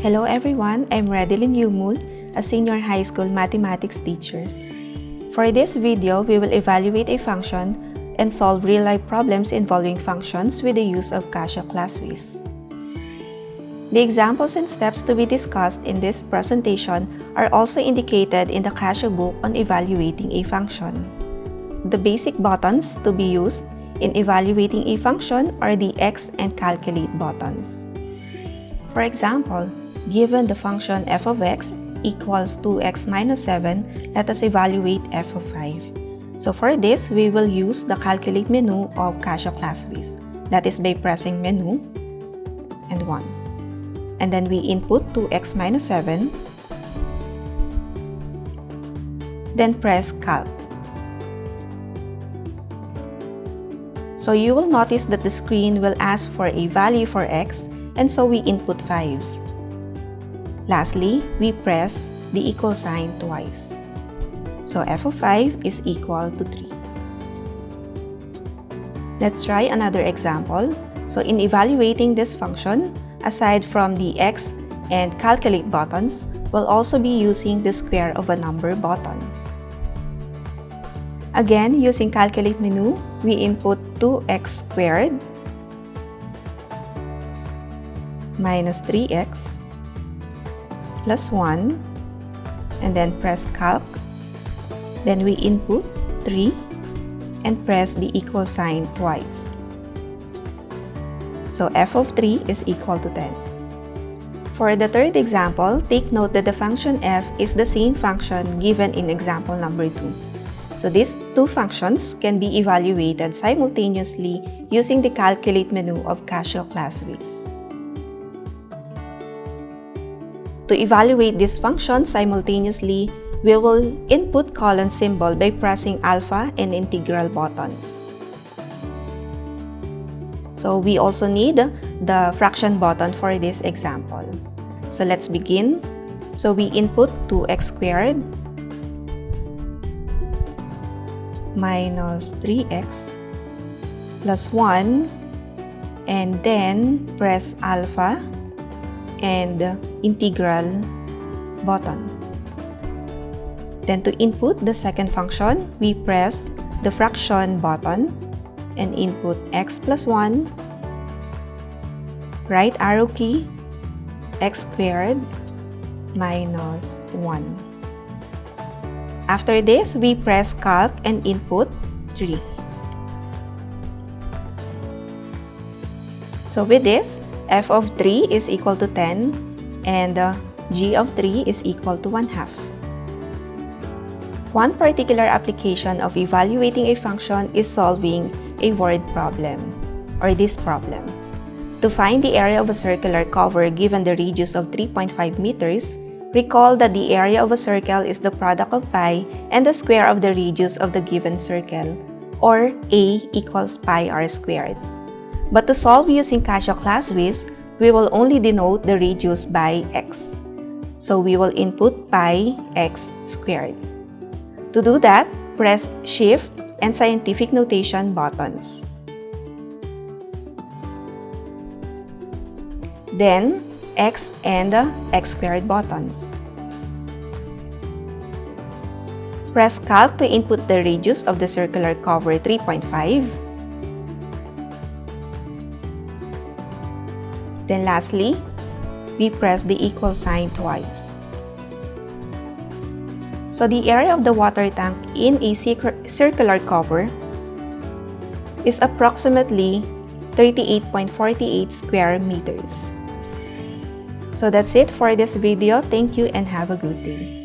Hello everyone, I'm Redelyn Yumul, a senior high school mathematics teacher. For this video, we will evaluate a function and solve real-life problems involving functions with the use of Casio Classwiz. The examples and steps to be discussed in this presentation are also indicated in the Casio book on evaluating a function. The basic buttons to be used in evaluating a function are the X and Calculate buttons. For example, given the function f of x equals 2x minus 7, let us evaluate f of 5. So for this, we will use the Calculate menu of Casio Classwiz. That is by pressing menu and 1. And then we input 2x minus 7. Then press calc. So you will notice that the screen will ask for a value for x, and so we input 5. Lastly, we press the equal sign twice. So f of 5 is equal to 3. Let's try another example. So in evaluating this function, aside from the X and Calculate buttons, we'll also be using the Square of a number button. Again, using Calculate menu, we input 2x squared minus 3x plus 1, and then press calc. Then we input 3 and press the equal sign twice. So f of 3 is equal to 10. For the third example, take note that the function f is the same function given in example number 2. So these two functions can be evaluated simultaneously using the Calculate menu of Casio Classwiz. To evaluate this function simultaneously, we will input colon symbol by pressing alpha and integral buttons. So we also need the fraction button for this example. So let's begin. So we input 2x squared minus 3x plus 1, and then press alpha and integral button. Then to input the second function, we press the fraction button and input x plus 1, right arrow key, x squared minus 1. After this, we press calc and input 3. So with this, f of 3 is equal to 10 and g of 3 is equal to 1/2. One particular application of evaluating a function is solving a word problem, or this problem. To find the area of a circular cover given the radius of 3.5 meters, recall that the area of a circle is the product of pi and the square of the radius of the given circle, or a equals pi r squared. But to solve using Casio Classwiz, we will only denote the radius by x. So we will input pi x squared. To do that, press Shift and Scientific Notation buttons. Then, x and x squared buttons. Press calc to input the radius of the circular cover 3.5. Then lastly, we press the equal sign twice. So the area of the water tank in a circular cover is approximately 38.48 square meters. So that's it for this video. Thank you and have a good day.